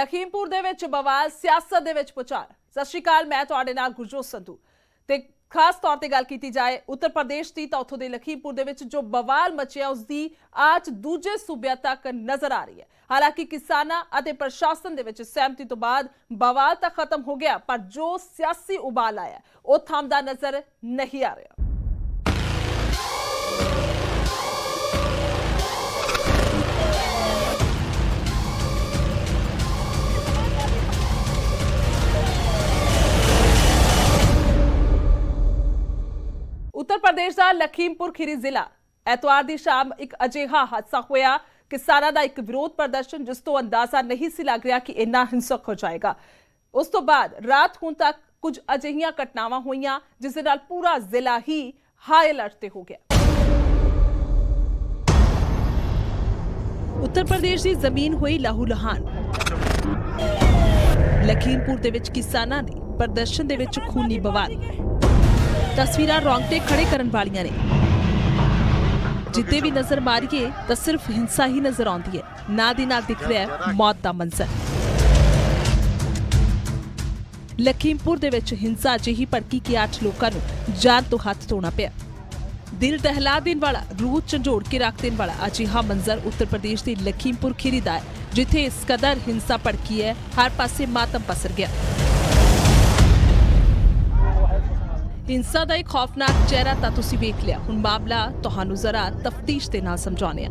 ਲਖੀਮਪੁਰ ਦੇ ਵਿੱਚ ਬਵਾਲ, ਸਿਆਸਤ ਦੇ ਵਿੱਚ ਪੁਚਾਰ। ਸਤਿ ਸ਼੍ਰੀ ਅਕਾਲ, ਮੈਂ ਤੁਹਾਡੇ ਨਾਲ ਗੁਰਜੋਤ ਸੰਧੂ ਤੇ ਖਾਸ ਤੌਰ ਤੇ ਗੱਲ ਕੀਤੀ ਜਾਏ ਉੱਤਰ ਪ੍ਰਦੇਸ਼ ਦੀ ਤਾਂ ਉੱਥੋਂ ਦੇ ਲਖੀਮਪੁਰ ਦੇ ਵਿੱਚ ਜੋ ਬਵਾਲ ਮਚਿਆ ਉਸ ਦੀ ਆਜ ਦੂਜੇ ਸੂਬਿਆਂ ਤੱਕ ਨਜ਼ਰ ਆ ਰਹੀ ਹੈ। ਹਾਲਾਂਕਿ ਕਿਸਾਨਾਂ ਅਤੇ ਪ੍ਰਸ਼ਾਸਨ ਦੇ ਵਿੱਚ ਸਹਿਮਤੀ ਤੋਂ ਬਾਅਦ ਬਵਾਲ ਤਾਂ ਖਤਮ ਹੋ ਗਿਆ, ਪਰ ਜੋ ਸਿਆਸੀ ਉਬਾਲ ਆਇਆ ਉਹ ਥੰਮਦਾ ਨਜ਼ਰ ਨਹੀਂ ਆ ਰਿਹਾ। उत्तर प्रदेश का लखीमपुर खीरी जिला एतवार की शाम एक अजिहा हादसा होया। किसानों का एक विरोध प्रदर्शन जिस तो अंदाजा नहीं सी लग रहा कि इन्ना हिंसक हो जाएगा। उस तो बाद रात होने तक कुछ अजिहियां घटनावां होईयां जिस दे नाल पूरा जिला ही हाई अलर्ट ते हो गया। उत्तर प्रदेश की जमीन हुई लहूलुहान। लखीमपुर दे विच किसानां दे प्रदर्शन दे विच खूनी बवाल। तस्वीरां रोंगटे खड़े करन वालियां ने। जिते भी नजर मारिए तो सिर्फ हिंसा ही नजर आती है, ना दी ना दिख रहा है मौत का मंजर। लखीमपुर दे विच हिंसा अजिही भड़की कि 8 लोगों को जान तो हाथ धोना पिया। दिल दहला देने वाला, रूह झंझोड़ के रख देने वाला अजिहा मंजर उत्तर प्रदेश के लखीमपुर खीरी दा है, जिथे इस कदर हिंसा भड़की है हर पासे मातम पसर गया। हिंसा का एक खौफनाक चेहरा तो तुसी वेख लिया, हुण मामला तुहानू जरा तफ्तीश दे नाल समझाने आ।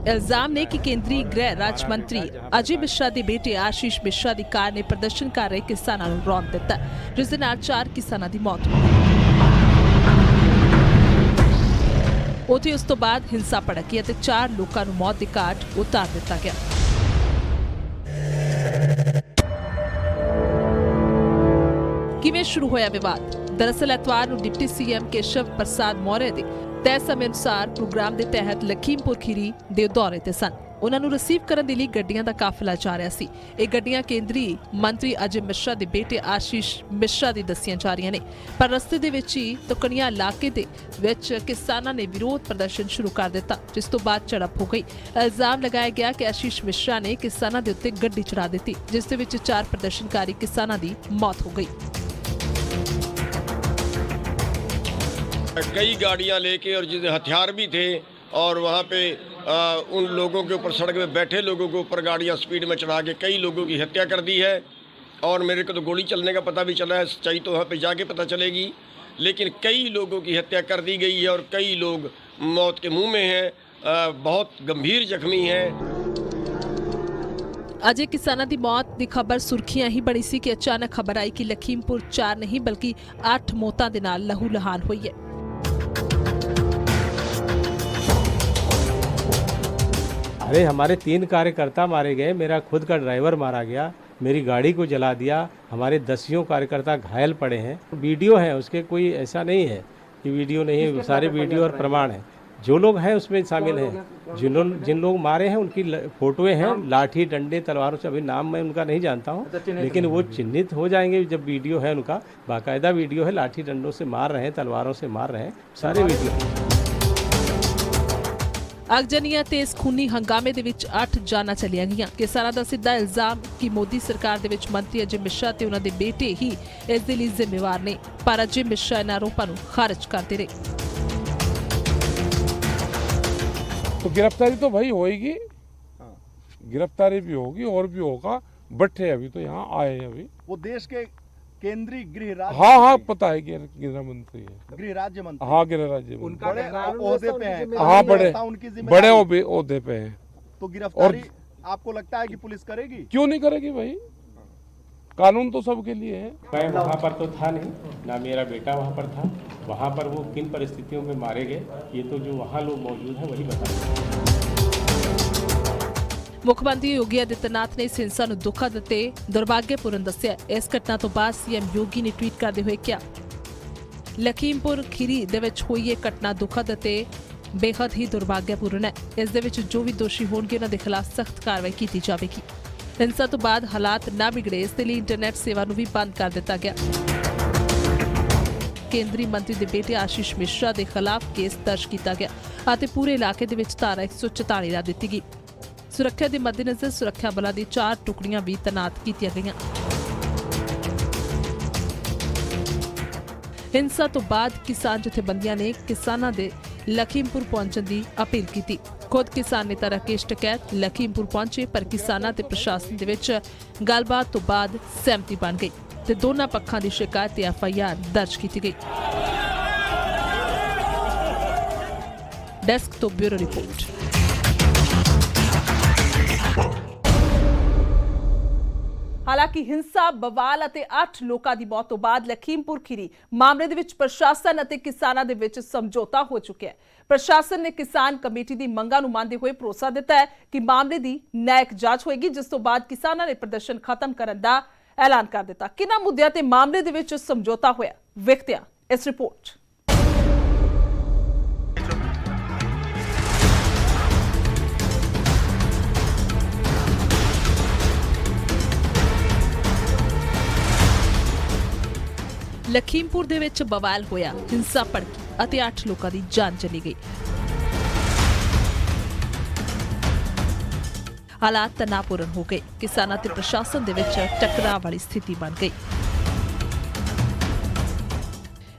इल्जाम ने कि केंद्रीय गृह राज्य मंत्री अजय मिश्रा के बेटे आशीष मिश्रा की कार ने प्रदर्शन कर रहे किसानों नूं रौंद दिता, जिस दे नाल 4 किसानों की मौत हो गई। उत्थे उस तो बाद हिंसा भड़की ते 4 लोगों नूं मौत की घाट उतार दिता गया। किवें शुरू होया विवाद? दरअसल एतवार को डिप्टी सीएम केशव प्रसाद मौर्य के तय समय अनुसार प्रोग्राम के तहत लखीमपुर खीरी के दौरे ते सन। उन्होंने रिसीव करने के लिए गड्डियां का काफिला जा रहा सी। ये गड्डियां केंद्रीय मंत्री अजय मिश्रा के बेटे आशीष मिश्रा की दसियां जा रही ने, पर रस्ते दे विच ही तुकड़िया इलाके दे विच किसानों ने विरोध प्रदर्शन शुरू कर दिता, जिस तो बाद झड़प हो गई। इल्जाम लगाया गया कि आशीष मिश्रा ने किसानों के उत्ते गड्डी चढ़ा दी, जिस दे विच 4 प्रदर्शनकारी किसानों की मौत हो गई। कई गाड़ियां लेके और जिसमें हथियार भी थे, और वहाँ पे उन लोगों के ऊपर, सड़क में बैठे लोगों के ऊपर गाड़ियां स्पीड में चढ़ा के कई लोगों की हत्या कर दी है। और मेरे को तो गोली चलने का पता भी चला है, सच्चाई तो वहाँ पे जाके पता चलेगी, लेकिन कई लोगों की हत्या कर दी गई है और कई लोग मौत के मुँह में हैं, बहुत गंभीर जख्मी हैं। अजे किसानों की मौत की खबर सुर्खियां ही बनी सी कि अचानक खबर आई कि लखीमपुर 4 नहीं बल्कि 8 मौतां दे नाल लहूलुहान हुई है। अरे हमारे 3 कार्यकर्ता मारे गए, मेरा खुद का ड्राइवर मारा गया, मेरी गाड़ी को जला दिया, हमारे 10 कार्यकर्ता घायल पड़े हैं। वीडियो है उसके, कोई ऐसा नहीं है कि वीडियो नहीं है, सारे वीडियो और प्रमाण है। जो लोग हैं उसमें शामिल हैं, जिन लोग मारे हैं उनकी फोटोएं हैं, लाठी डंडे तलवारों से। अभी नाम मैं उनका नहीं जानता हूँ, लेकिन वो चिन्हित हो जाएंगे जब वीडियो है उनका, बाकायदा वीडियो है, लाठी डंडों से मार रहे हैं, तलवारों से मार रहे हैं, सारे वीडियो। अगजनिया ते इस खूनी हंगामे दे विच 8 जानां चलियां गईयां। किसानां दा सिद्धा इल्जाम कि मोदी सरकार दे विच मंत्री अजय मिश्रा ते उन्हां दे बेटे ही इस दे लई जिम्मेवार ने, पर अजय मिश्रा इन्हां आरोपां नूं खारिज करदे रहे। तो गिरफ्तारी तो भाई होएगी, गिरफ्तारी भी होगी और भी होगा। बैठे अभी तो यहाँ आए हैं अभी। वो देश के केंद्रीय गृह राज्य, हाँ पता है कि गृह मंत्री है, गृह राज्य मंत्री। हाँ गृह राज्य उनका ओहदे पे है, हाँ बड़े ओहदे पे है। तो गिरफ्तारी आपको लगता है कि पुलिस करेगी? क्यों नहीं करेगी भाई, कानून तो सबके लिए है। मैं वहाँ पर तो था नहीं, ना मेरा बेटा वहाँ पर था। वहाँ पर वो किन परिस्थितियों में मारे गए ये तो जो वहाँ लोग मौजूद हैं वही बताएंगे। मुख्यमंत्री योगी आदित्यनाथ ने इस हिंसा नूं दुखद ते दुर्भाग्यपूर्ण दस्सिया। इस घटना तो बाद सीएम योगी ने ट्वीट करते हुए क्या, लखीमपुर खीरी दे विच होई ये घटना दुखद ते बेहद ही दुर्भाग्यपूर्ण है। इस दे विच जो भी दोषी होणगे उन्हां दे खिलाफ सख्त कार्रवाई की जाएगी। हिंसा तो बाद हालात ना बिगड़े इस लई इंटरनेट सेवा नूं भी बंद कर दिता गया। केंद्रीय मंत्री दे बेटे आशीष मिश्रा के खिलाफ केस दर्ज किया गया और पूरे इलाके दे विच धारा 144 ला दित्ती गई। ਸੁਰੱਖਿਆ ਦੇ ਮੱਦੇਨਜ਼ਰ ਸੁਰੱਖਿਆ ਬਲਾਂ ਦੀ 4 ਟੁਕੜੀਆਂ ਵੀ ਤੈਨਾਤ ਕੀਤੀਆਂ ਗਈਆਂ। ਹਿੰਸਾ ਤੋਂ ਬਾਅਦ ਕਿਸਾਨ ਜਥੇਬੰਦੀਆਂ ਨੇ ਕਿਸਾਨਾਂ ਦੇ ਲਖੀਮਪੁਰ ਪਹੁੰਚਣ ਦੀ ਅਪੀਲ ਕੀਤੀ। ਖੁਦ ਕਿਸਾਨ ਨੇਤਾ ਰਾਕੇਸ਼ ਟਕੈਤ ਲਖੀਮਪੁਰ ਪਹੁੰਚੇ, ਪਰ ਕਿਸਾਨਾਂ ਤੇ ਪ੍ਰਸ਼ਾਸਨ ਦੇ ਵਿੱਚ ਗੱਲਬਾਤ ਤੋਂ ਬਾਅਦ ਸਹਿਮਤੀ ਬਣ ਗਈ ਤੇ ਦੋਨਾਂ ਪੱਖਾਂ ਦੀ ਸ਼ਿਕਾਇਤ ਤੇ FIR ਦਰਜ ਕੀਤੀ ਗਈ। ਡੈਸਕ ਤੋਂ ਬਿਊਰੋ ਰਿਪੋਰਟ। ਹਾਲਾਂਕਿ ਹਿੰਸਾ, ਬਵਾਲ ਅਤੇ 8 ਲੋਕਾਂ ਦੀ ਮੌਤ ਤੋਂ ਬਾਅਦ ਲਖੀਮਪੁਰ ਖੀਰੀ ਮਾਮਲੇ ਦੇ ਵਿੱਚ ਪ੍ਰਸ਼ਾਸਨ ਅਤੇ ਕਿਸਾਨਾਂ ਦੇ ਵਿੱਚ ਸਮਝੌਤਾ ਹੋ ਚੁੱਕਿਆ ਹੈ। ਪ੍ਰਸ਼ਾਸਨ ਨੇ ਕਿਸਾਨ ਕਮੇਟੀ ਦੀ ਮੰਗਾਂ ਨੂੰ ਮੰਨਦੇ ਹੋਏ ਭਰੋਸਾ ਦਿੱਤਾ ਹੈ ਕਿ ਮਾਮਲੇ ਦੀ ਨਿਆਂਇਕ ਜਾਂਚ ਹੋਏਗੀ, ਜਿਸ ਤੋਂ ਬਾਅਦ ਕਿਸਾਨਾਂ ਨੇ ਪ੍ਰਦਰਸ਼ਨ ਖਤਮ ਕਰਨ ਦਾ ਐਲਾਨ ਕਰ ਦਿੱਤਾ। ਕਿਹਨਾਂ ਮੁੱਦਿਆਂ ਤੇ ਮਾਮਲੇ ਦੇ ਵਿੱਚ ਸਮਝੌਤਾ ਹੋਇਆ, ਵੇਖਦੇ ਹਾਂ ਇਸ ਰਿਪੋਰਟ 'ਚ। ਲਖੀਮਪੁਰ ਦੇ ਵਿੱਚ ਬਵਾਲ ਹੋਇਆ, ਹਿੰਸਾ ਭੜਕੀ ਅਤੇ 8 ਲੋਕਾਂ ਦੀ ਜਾਨ ਚਲੀ ਗਈ। ਹਾਲਾਤ ਤਣਾਅਪੂਰਨ ਹੋ ਗਏ। ਕਿਸਾਨਾਂ ਤੇ ਪ੍ਰਸ਼ਾਸਨ ਦੇ ਵਿੱਚ ਟਕਰਾਅ ਵਾਲੀ ਸਥਿਤੀ ਬਣ ਗਈ।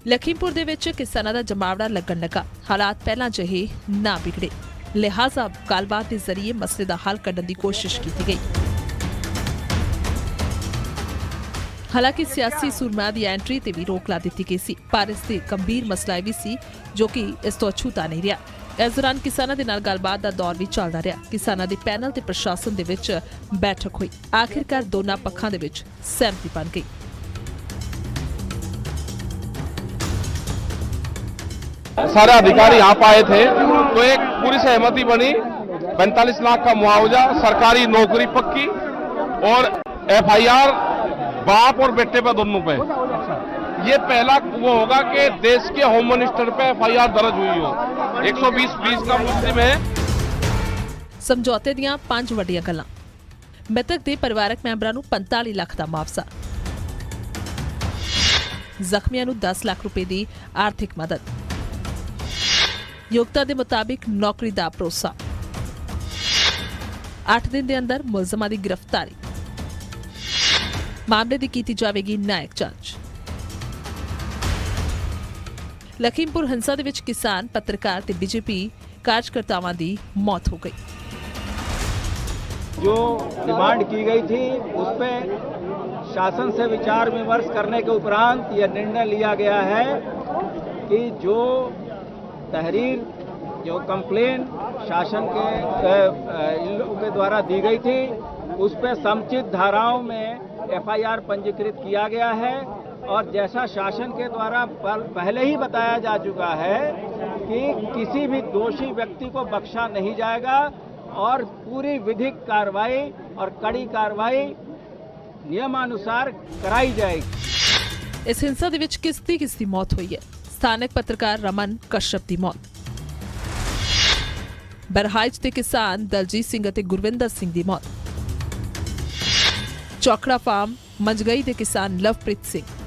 ਲਖੀਮਪੁਰ ਦੇ ਵਿੱਚ ਕਿਸਾਨਾਂ ਦਾ ਜਮਾਵੜਾ ਲੱਗਣ ਲੱਗਾ। ਹਾਲਾਤ ਪਹਿਲਾਂ ਜਿਹੇ ਨਾ ਵਿਗੜੇ, ਲਿਹਾਜ਼ਾ ਗੱਲਬਾਤ ਦੇ ਜ਼ਰੀਏ ਮਸਲੇ ਦਾ ਹੱਲ ਕੱਢਣ ਦੀ ਕੋਸ਼ਿਸ਼ ਕੀਤੀ ਗਈ। ਹਾਲਾਂਕਿ ਸਿਆਸੀ ਸੁਰਮਿਆਂ ਦੀ ਐਂਟਰੀ ਤੇ ਵੀ ਰੋਕ ਲਾ ਦਿੱਤੀ ਗਈ ਸੀ, ਪਰ ਇਸ ਤੇ ਗੰਭੀਰ ਮਸਲਾ ਇਹ ਵੀ ਸੀ ਜੋ ਕਿ ਇਸ ਤੋਂ ਅਛੂਤਾ ਨਹੀਂ ਰਿਹਾ। ਇਸ ਦੌਰਾਨ ਕਿਸਾਨਾਂ ਦੇ ਨਾਲ ਗੱਲਬਾਤ ਦਾ ਦੌਰ ਵੀ ਚੱਲਦਾ ਰਿਹਾ। ਕਿਸਾਨਾਂ ਦੇ ਪੈਨਲ ਤੇ ਪ੍ਰਸ਼ਾਸਨ ਦੇ ਵਿੱਚ ਬੈਠਕ ਹੋਈ। ਆਖਿਰਕਾਰ ਦੋਨਾਂ ਪੱਖਾਂ ਦੇ ਵਿੱਚ ਸਹਿਮਤੀ ਬਣ ਗਈ। सारे अधिकारी यहाँ पे आए थे तो एक पूरी सहमति बनी। 45 लाख का मुआवजा, सरकारी नौकरी पक्की और FIR बाप और बेटे पे दोनों पे। ये पहला वो होगा कि देश के होम मिनिस्टर पे FIR दर्ज हुई हो। 120 का मुस्लिम है। ਸਮਝੌਤੇ ਦੀਆਂ 5 ਵੱਡੀਆਂ ਗੱਲਾਂ। ਮ੍ਰਿਤਕ ਦੇ ਪਰਿਵਾਰਕ ਮੈਂਬਰਾਂ ਨੂੰ 45 ਲੱਖ ਦਾ ਮੁਆਵਜ਼ਾ, ਜ਼ਖਮੀਆਂ ਨੂੰ 10 ਲੱਖ ਰੁਪਏ ਦੀ ਆਰਥਿਕ ਮਦਦ, ਯੋਗਤਾ ਦੇ ਮੁਤਾਬਿਕ ਨੌਕਰੀ ਦਾ ਭਰੋਸਾ, 8 ਦਿਨ ਦੇ ਅੰਦਰ ਮੁਲਜ਼ਮਾਂ ਦੀ ਗ੍ਰਿਫਤਾਰੀ, ਮਾਮਲੇ ਦੀ ਕੀਤੀ ਜਾਵੇਗੀ ਨਿਆਂਇਕ ਜਾਂਚ। ਲਖੀਮਪੁਰ ਹਿੰਸਾ ਦੇ ਵਿੱਚ ਕਿਸਾਨ, ਪੱਤਰਕਾਰ ਤੇ BJP कार्यकर्तावां दी मौत हो गई। जो डिमांड की गई थी उस पर शासन से विचार विमर्श करने के उपरांत यह निर्णय लिया गया है कि जो तहरीर, जो कंप्लेन शासन के इन लोगों के द्वारा दी गई थी उस पर समुचित धाराओं में FIR पंजीकृत किया गया है। और जैसा शासन के द्वारा पहले ही बताया जा चुका है कि किसी भी दोषी व्यक्ति को बख्शा नहीं जाएगा और पूरी विधिक कार्रवाई और कड़ी कार्रवाई नियमानुसार कराई जाएगी। इस हिंसा दे विच किस दी मौत हुई है। स्थानक पत्रकार रमन कश्यप की मौत, बरहाइच के किसान दलजीत सिंह और गुरविंदर सिंह की मौत, चौकड़ा फार्म मंजगई के किसान लवप्रीत सिंह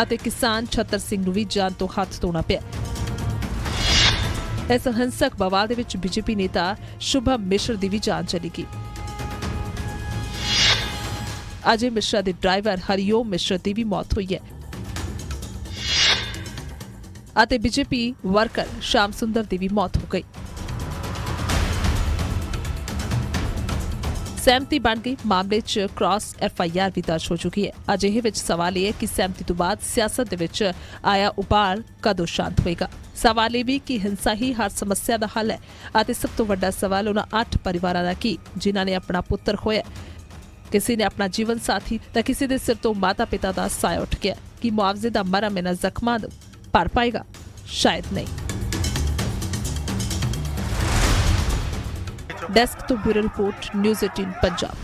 ਅਤੇ ਕਿਸਾਨ ਛੱਤਰ ਸਿੰਘ ਨੂੰ ਵੀ ਜਾਨ ਤੋਂ ਹੱਥ ਧੋਣਾ ਪਿਆ। ਇਸ ਹਿੰਸਕ ਬਵਾਲ ਦੇ ਵਿੱਚ BJP ਨੇਤਾ ਸ਼ੁਭਮ ਮਿਸ਼ਰ ਦੀ ਵੀ ਜਾਨ ਚਲੀ ਗਈ। ਅਜੇ ਮਿਸ਼ਰਾ ਦੇ ਡਰਾਈਵਰ ਹਰੀਓਮ ਮਿਸ਼ਰ ਦੀ ਵੀ ਮੌਤ ਹੋਈ ਹੈ ਅਤੇ BJP ਵਰਕਰ ਸ਼ਾਮ ਸੁੰਦਰ ਦੀ ਵੀ ਮੌਤ ਹੋ ਗਈ। ਸਹਿਮਤੀ ਬਣ ਗਈ। ਮਾਮਲੇ 'ਚ ਕ੍ਰਾਸ FIR ਵੀ ਦਰਜ ਹੋ ਚੁੱਕੀ ਹੈ। ਅਜਿਹੇ ਵਿੱਚ ਸਵਾਲ ਇਹ ਹੈ ਕਿ ਸਹਿਮਤੀ ਤੋਂ ਬਾਅਦ ਸਿਆਸਤ ਦੇ ਵਿੱਚ ਆਇਆ ਉਬਾਲ ਕਦੋਂ ਸ਼ਾਂਤ ਹੋਏਗਾ। ਸਵਾਲ ਇਹ ਵੀ ਕਿ ਹਿੰਸਾ ਹੀ ਹਰ ਸਮੱਸਿਆ ਦਾ ਹੱਲ ਹੈ ਅਤੇ ਸਭ ਤੋਂ ਵੱਡਾ ਸਵਾਲ ਉਹਨਾਂ 8 ਪਰਿਵਾਰਾਂ ਦਾ ਕੀ ਜਿਨ੍ਹਾਂ ਨੇ ਆਪਣਾ ਪੁੱਤਰ ਖੋਇਆ। ਕਿਸੇ ਨੇ ਆਪਣਾ ਜੀਵਨ ਸਾਥੀ ਤਾਂ ਕਿਸੇ ਦੇ ਸਿਰ ਤੋਂ ਮਾਤਾ ਪਿਤਾ ਦਾ ਸਾਇਆ ਉੱਠ ਗਿਆ। ਕਿ ਮੁਆਵਜ਼ੇ ਦਾ ਮਰਮ ਇਹਨਾਂ ਜ਼ਖਮਾਂ ਨੂੰ ਭਰ ਪਾਏਗਾ? ਸ਼ਾਇਦ ਨਹੀਂ। डेस्क तो bureau report news 18 Punjab.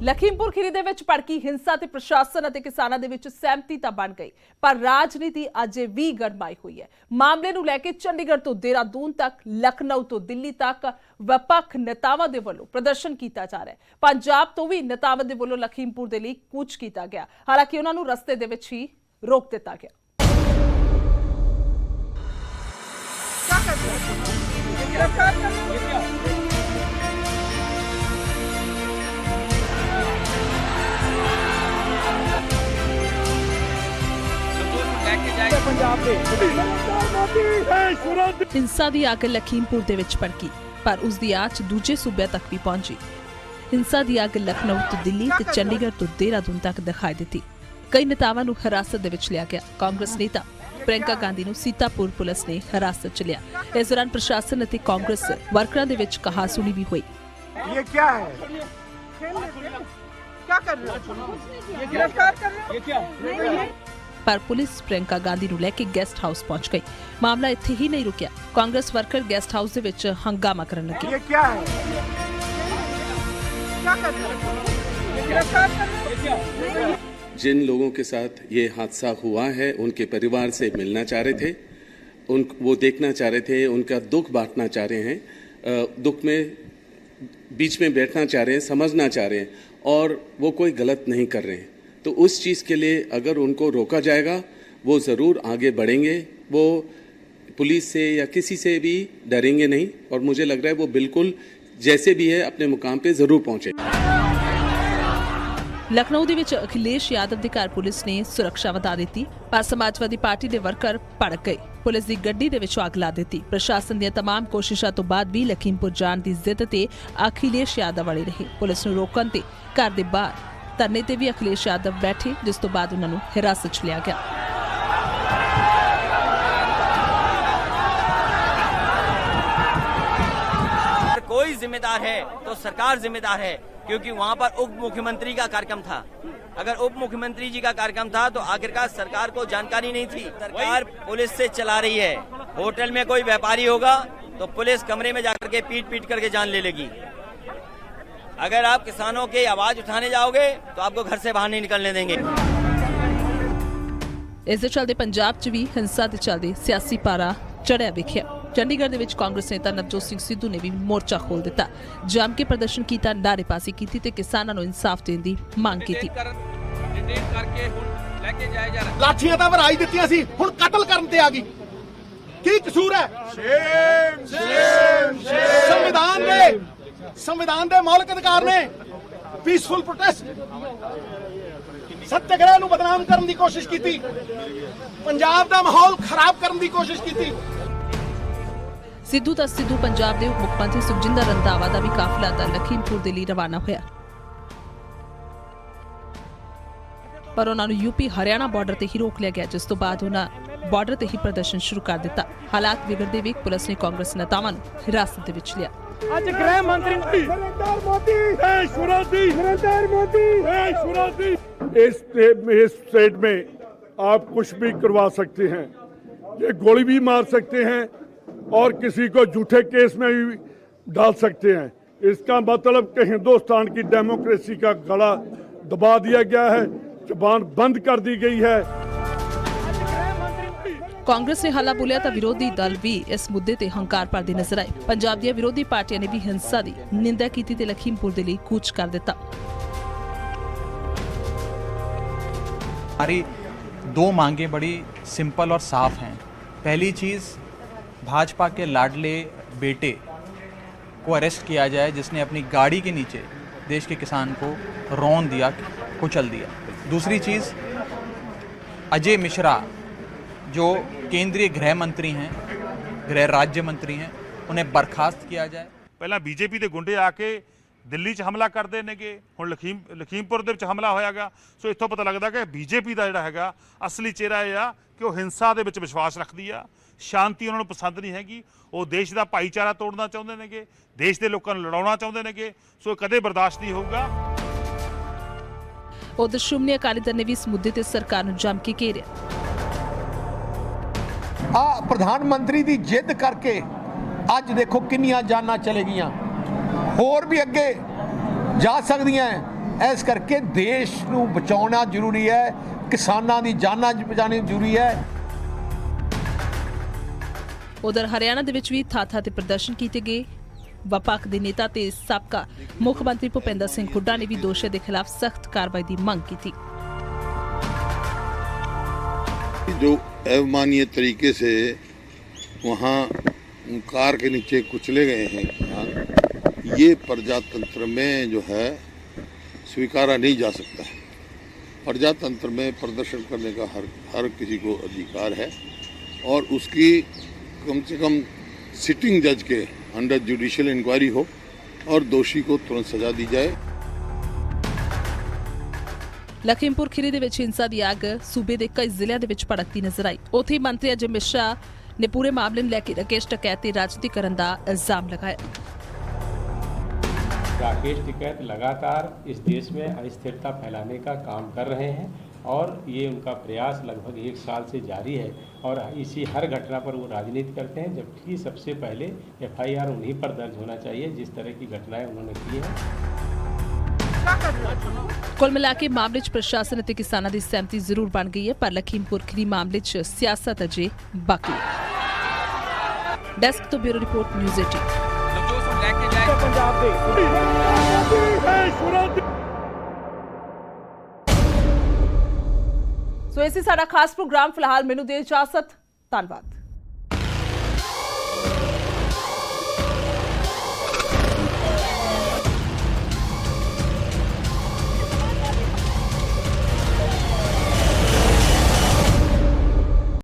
Lakhimpur Kheri ਦੇ ਵਿੱਚ ਭੜਕੀ ਹਿੰਸਾ ਤੇ ਪ੍ਰਸ਼ਾਸਨ ਅਤੇ ਕਿਸਾਨਾਂ ਦੇ ਵਿੱਚ ਸਹਿਮਤੀ ਤਾਂ ਬਣ ਗਈ, ਪਰ ਰਾਜਨੀਤੀ ਅਜੇ ਵੀ ਗਰਮਾਈ ਹੋਈ ਹੈ। ਮਾਮਲੇ ਨੂੰ ਲੈ ਕੇ ਚੰਡੀਗੜ੍ਹ ਤੋਂ ਦੇਹਰਾਦੂਨ ਤੱਕ, ਲਖਨਊ ਤੋਂ ਦਿੱਲੀ ਤੱਕ ਵਿਪੱਖ ਨੇਤਾਵਾਂ ਦੇ ਵੱਲੋਂ ਪ੍ਰਦਰਸ਼ਨ ਕੀਤਾ ਜਾ ਰਿਹਾ ਹੈ। ਪੰਜਾਬ ਤੋਂ ਵੀ ਨੇਤਾਵਾਂ ਦੇ ਵੱਲੋਂ ਲਖੀਮਪੁਰ ਦੇ ਲਈ ਕੂਚ ਕੀਤਾ ਗਿਆ, ਹਾਲਾਂਕਿ ਉਹਨਾਂ ਨੂੰ ਰਸਤੇ ਦੇ ਵਿੱਚ ਹੀ ਰੋਕ ਦਿੱਤਾ ਗਿਆ। ਹਿੰਸਾ ਦੀ ਅੱਗ ਲਖੀਮਪੁਰ ਦੇ ਵਿੱਚ ਭੜਕੀ, ਪਰ ਉਸ ਦੀ ਆਂਚ ਦੂਜੇ ਸੂਬਿਆਂ ਤੱਕ ਵੀ ਪਹੁੰਚੀ। ਹਿੰਸਾ ਦੀ ਅੱਗ ਲਖਨਊ ਤੋਂ ਦਿੱਲੀ ਤੇ ਚੰਡੀਗੜ੍ਹ ਤੋਂ ਦੇਹਰਾਦੂਨ ਤੱਕ ਦਿਖਾਈ ਦਿੱਤੀ। ਕਈ ਨੇਤਾਵਾਂ ਨੂੰ ਹਿਰਾਸਤ ਦੇ ਵਿੱਚ ਲਿਆ ਗਿਆ। ਕਾਂਗਰਸ ਨੇਤਾ ਪ੍ਰਿयंका गांधी ਨੂੰ सीतापुर पुलिस ने हिरासत च लिया। इस दौरान प्रशासन ਅਤੇ कांग्रेस वर्करां ਦੇ ਵਿੱਚ कहासुनी भी हुई। ये क्या है? क्या कर रहे हो? ये गिरफ्तार कर रहे हो? ये क्या है? पर पुलिस प्रियंका गांधी ਨੂੰ ਲੈ ਕੇ ਗੈਸਟ ਹਾਊਸ ਪਹੁੰਚ ਗਈ। ਮਾਮਲਾ ਇੱਥੇ ਹੀ ਨਹੀਂ ਰੁਕਿਆ। ਕਾਂਗਰਸ ਵਰਕਰ ਗੈਸਟ ਹਾਊਸ ਦੇ ਵਿੱਚ ਹੰਗਾਮਾ ਕਰਨ ਲੱਗੇ। ये क्या है? क्या कर रहे हो? ये गिरफ्तार कर रहे हो? ये क्या है? जिन लोगों के साथ ये हादसा हुआ है उनके परिवार से मिलना चाह रहे थे, वो देखना चाह रहे थे, उनका दुख बांटना चाह रहे हैं, दुख में बीच में बैठना चाह रहे हैं, समझना चाह रहे हैं, और वो कोई गलत नहीं कर रहे हैं। तो उस चीज़ के लिए अगर उनको रोका जाएगा वो ज़रूर आगे बढ़ेंगे। वो पुलिस से या किसी से भी डरेंगे नहीं, और मुझे लग रहा है वो बिल्कुल जैसे भी है अपने मुकाम पे ज़रूर पहुँचे। ਲਖਨਊ ਦੇ ਵਿੱਚ ਅਖਿਲੇਸ਼ ਯਾਦਵ ਦੇ ਘਰ ਪੁਲਿਸ ਨੇ ਸੁਰੱਖਿਆ ਵਧਾ ਦਿੱਤੀ, ਪਰ ਸਮਾਜਵਾਦੀ ਪਾਰਟੀ ਦੇ ਵਰਕਰ ਭੜਕ ਗਏ। ਪੁਲਿਸ ਦੀ ਗੱਡੀ ਦੇ ਵਿੱਚ ਅੱਗ ਲਾ ਦਿੱਤੀ। ਪ੍ਰਸ਼ਾਸਨ ਦੀਆਂ तमाम ਕੋਸ਼ਿਸ਼ਾਂ ਤੋਂ ਬਾਅਦ ਵੀ ਲਖੀਮਪੁਰ ਜਾਣ ਦੀ ਜ਼ਿੱਦ ਤੇ ਅਖਿਲੇਸ਼ ਯਾਦਵ ਵਾਲੇ ਰਹੇ। ਪੁਲਿਸ ਨੂੰ ਰੋਕਣ ਤੇ ਘਰ ਦੇ ਬਾਹਰ ਧਰਨੇ ਤੇ ਵੀ ਅਖਿਲੇਸ਼ ਯਾਦਵ ਬੈਠੇ, ਜਿਸ ਤੋਂ ਬਾਅਦ ਉਹਨਾਂ ਨੂੰ ਹਿਰਾਸਤ 'ਚ ਲਿਆ ਗਿਆ। कोई जिम्मेदार है तो सरकार जिम्मेदार है, क्योंकि वहां पर उप मुख्यमंत्री का कार्यक्रम था। अगर उप मुख्यमंत्री जी का कार्यक्रम था तो आखिरकार सरकार को जानकारी नहीं थी। सरकार पुलिस से चला रही है। होटल में कोई व्यापारी होगा तो पुलिस कमरे में जाकर के पीट करके जान ले लेगी। अगर आप किसानों की आवाज उठाने जाओगे तो आपको घर से बाहर नहीं निकलने देंगे। ਇਸ ਦੇ ਚੱਲਦੇ ਪੰਜਾਬ 'ਚ ਵੀ ਹਿੰਸਾ ਦੇ ਚੱਲਦੇ ਸਿਆਸੀ ਪਾਰਾ ਚੜਿਆ ਵਿਖਿਆ। ਚੰਡੀਗੜ੍ਹ ਦੇ ਵਿੱਚ ਕਾਂਗਰਸ ਨੇਤਾ ਨਵਜੋਤ ਸਿੰਘ ਸਿੱਧੂ ਨੇ ਵੀ ਮੋਰਚਾ ਖੋਲ੍ਹ ਦਿੱਤਾ। ਜੰਮ ਕੇ ਪ੍ਰਦਰਸ਼ਨ ਕੀਤਾ, ਨਾਅਰੇਬਾਜ਼ੀ ਕੀਤੀ ਤੇ ਕਿਸਾਨਾਂ ਨੂੰ ਇਨਸਾਫ ਦੇਣ ਦੀ ਮੰਗ ਕੀਤੀ। ਲਾਠੀਆਂ ਤਾਂ ਵਰਾਈ ਦਿੱਤੀਆਂ ਸੀ, ਹੁਣ ਕਤਲ ਕਰਨ ਤੇ ਆ ਗਈ। ਕੀ ਕਸੂਰ ਹੈ? ਸੰਵਿਧਾਨ ਦੇ ਮੌਲਿਕ ਅਧਿਕਾਰ ਨੇ। ਪੀਸਫੁਲ ਪ੍ਰੋਟੈਸਟ, ਸੱਤਿਆਗ੍ਰਹਿ ਨੂੰ ਬਦਨਾਮ ਕਰਨ ਦੀ ਕੋਸ਼ਿਸ਼ ਕੀਤੀ, ਪੰਜਾਬ ਦਾ ਮਾਹੌਲ ਖਰਾਬ ਕਰਨ ਦੀ ਕੋਸ਼ਿਸ਼ ਕੀਤੀ। ਸਿੱਧੂ ਪੰਜਾਬ ਦੇ ਉਪ ਮੁੱਖ ਮੰਤਰੀ ਸੁਖਜਿੰਦਰ ਰੰਧਾਵਾ ਦਾ ਵੀ ਕਾਫਲਾ ਦਾ ਲਖੀਮਪੁਰ ਦੇ ਲਈ ਰਵਾਨਾ ਹੋਇਆ, ਪਰ ਉਹਨਾਂ ਨੂੰ ਯੂਪੀ ਹਰਿਆਣਾ ਬਾਰਡਰ ਤੇ ਹੀ ਰੋਕ ਲਿਆ ਗਿਆ, ਜਿਸ ਤੋਂ ਬਾਅਦ ਉਹਨਾਂ ਬਾਰਡਰ ਤੇ ਹੀ ਪ੍ਰਦਰਸ਼ਨ ਸ਼ੁਰੂ ਕਰ ਦਿੱਤਾ। ਹਾਲਾਤ ਵਿਗੜਦੇ ਵੇਖ ਪੁਲਿਸ ਨੇ ਕਾਂਗਰਸ ਨੇਤਾਵਾਂ ਨੂੰ ਹਿਰਾਸਤ ਦੇ ਵਿੱਚ ਲਿਆ। आज गृह मंत्री नरेंद्र मोदी नरेंद्र मोदी इस स्टेट में आप कुछ भी करवा सकते हैं, ये गोली भी मार सकते हैं और किसी को झूठे केस में भी डाल सकते हैं। इसका मतलब कि हिंदुस्तान की डेमोक्रेसी का गला दबा दिया गया है, जुबान बंद कर दी गई है। ਕਾਂਗਰਸ ਨੇ ਹੱਲਾ ਬੋਲਿਆ ਤਾਂ ਵਿਰੋਧੀ ਦਲ ਵੀ ਇਸ ਮੁੱਦੇ ਤੇ ਹੰਕਾਰ ਭਰਦੇ ਨਜ਼ਰ ਆਏ। ਪੰਜਾਬ ਦੀਆਂ ਵਿਰੋਧੀ ਪਾਰਟੀਆਂ ਨੇ ਵੀ ਹਿੰਸਾ ਦੀ ਨਿੰਦਾ ਕੀਤੀ ਤੇ ਲਖੀਮਪੁਰ ਦੇ ਲਈ ਕੂਚ ਕਰ ਦਿੱਤਾ। हमारी दो मांगें बड़ी सिंपल और साफ हैं। पहली चीज़, भाजपा के लाडले बेटे को अरेस्ट किया जाए जिसने अपनी गाड़ी के नीचे देश के किसान को रौंद दिया, कुचल दिया। दूसरी चीज़, अजय मिश्रा जो केंद्रीय गृह मंत्री हैं, गृह राज्य मंत्री हैं, उन्हें बर्खास्त किया जाए। ਪਹਿਲਾਂ ਬੀਜੇਪੀ ਦੇ ਗੁੰਡੇ ਆ ਕੇ ਦਿੱਲੀ 'ਚ ਹਮਲਾ ਕਰਦੇ ਨੇਗੇ, ਹੁਣ ਲਖੀਮਪੁਰ ਦੇ ਵਿੱਚ ਹਮਲਾ ਹੋਇਆਗਾ। ਸੋ ਇੱਥੋਂ ਪਤਾ ਲੱਗਦਾ ਕਿ ਬੀਜੇਪੀ ਦਾ ਜਿਹੜਾ ਹੈਗਾ ਅਸਲੀ ਚਿਹਰਾ ਇਹ ਆ ਕਿ ਉਹ ਹਿੰਸਾ ਦੇ ਵਿੱਚ ਵਿਸ਼ਵਾਸ ਰੱਖਦੀ ਆ, ਸ਼ਾਂਤੀ ਉਹਨਾਂ ਨੂੰ ਪਸੰਦ ਨਹੀਂ ਹੈਗੀ। ਉਹ ਦੇਸ਼ ਦਾ ਭਾਈਚਾਰਾ ਤੋੜਨਾ ਚਾਹੁੰਦੇ ਨੇਗੇ, ਦੇਸ਼ ਦੇ ਲੋਕਾਂ ਨੂੰ ਲੜਾਉਣਾ ਚਾਹੁੰਦੇ ਨੇਗੇ। ਸੋ ਇਹ ਕਦੇ ਬਰਦਾਸ਼ਤ ਨਹੀਂ ਹੋਊਗਾ। ਉਧਰ ਸ਼੍ਰੋਮਣੀ ਅਕਾਲੀ ਦਲ ਨੇ ਵੀ ਇਸ ਮੁੱਦੇ ਤੇ ਸਰਕਾਰ ਨੂੰ ਜੰਮ ਕੇ ਘੇਰਿਆ। ਪ੍ਰਧਾਨ ਮੰਤਰੀ ਦੀ ਜਿੱਦ ਕਰਕੇ ਅੱਜ ਦੇਖੋ ਕਿੰਨੀਆਂ ਜਾਨਾਂ ਚਲੇ ਗਈਆਂ, ਹੋਰ ਵੀ ਅੱਗੇ ਜਾ ਸਕਦੀਆਂ। ਇਸ ਕਰਕੇ ਦੇਸ਼ ਨੂੰ ਬਚਾਉਣਾ ਜ਼ਰੂਰੀ ਹੈ, ਕਿਸਾਨਾਂ ਦੀ ਜਾਨਾਂ ਬਚਾਉਣੀ ਜ਼ਰੂਰੀ ਹੈ। ਉਧਰ ਹਰਿਆਣਾ ਦੇ ਵਿੱਚ ਵੀ ਥਾਂ-ਥਾਂ ਤੇ ਪ੍ਰਦਰਸ਼ਨ ਕੀਤੇ ਗਏ। ਵਿਪਕਸ਼ ਦੇ ਨੇਤਾ ਤੇ ਸਾਬਕਾ ਮੁੱਖ ਮੰਤਰੀ ਭੁਪਿੰਦਰ ਸਿੰਘ ਹੁੱਡਾ ਨੇ ਵੀ ਦੋਸ਼ੀਆਂ ਦੇ ਖਿਲਾਫ ਸਖਤ ਕਾਰਵਾਈ ਦੀ ਮੰਗ ਕੀਤੀ। जो अवमानीय तरीके से वहाँ कार के नीचे कुचले गए हैं, ये प्रजातंत्र में जो है स्वीकारा नहीं जा सकता है। प्रजातंत्र में प्रदर्शन करने का हर किसी को अधिकार है और उसकी कम से कम सिटिंग जज के अंडर जुडिशियल इंक्वायरी हो और दोषी को तुरंत सजा दी जाए। ਲਖੀਮਪੁਰ ਖੀਰੀ ਦੇ ਵਿੱਚ ਹਿੰਸਾ ਦੀ ਅੱਗ ਸੂਬੇ ਦੇ ਕਈ ਜ਼ਿਲ੍ਹਿਆਂ ਦੇ ਵਿੱਚ ਭੜਕਦੀ ਨਜ਼ਰ ਆਈ। ਉੱਥੇ ਮੰਤਰੀ ਅਜੇ ਮਿਸ਼ਰਾ ਨੇ ਪੂਰੇ ਮਾਮਲੇ ਨੂੰ ਲੈ ਕੇ ਰਾਕੇਸ਼ ਟਕੈਤ ਤੇ ਰਾਜਨੀਤੀਕਰਨ ਦਾ ਇਲਜ਼ਾਮ लगाया। राकेश टिकैत लगातार इस देश में अस्थिरता फैलाने का काम कर रहे हैं और ये उनका प्रयास लगभग 1 साल से जारी है और इसी हर घटना पर वो राजनीति करते हैं, जबकि सबसे पहले FIR उन्हीं पर दर्ज होना चाहिए जिस तरह की घटनाएं उन्होंने की हैं। ਕੁੱਲ ਮਿਲਾ ਕੇ ਮਾਮਲੇ 'ਚ ਪ੍ਰਸ਼ਾਸਨ ਅਤੇ ਕਿਸਾਨਾਂ ਦੀ ਸਹਿਮਤੀ ਜ਼ਰੂਰ ਬਣ ਗਈ ਹੈ, ਪਰ ਲਖੀਮਪੁਰ ਖੀਰੀ ਮਾਮਲੇ 'ਚ ਸਿਆਸਤ ਅਜੇ ਬਾਕੀ ਹੈ। ਡੈਸਕ ਤੋਂ ਬਿਊਰੋ ਰਿਪੋਰਟ ਨਿਊਜ਼ 18। ਸੋ ਇਸੇ ਸਾਡਾ ਖਾਸ ਪ੍ਰੋਗਰਾਮ ਫਿਲਹਾਲ ਮੈਨੂੰ ਦੇ ਇਜਾਜ਼ਤ। ਧੰਨਵਾਦ।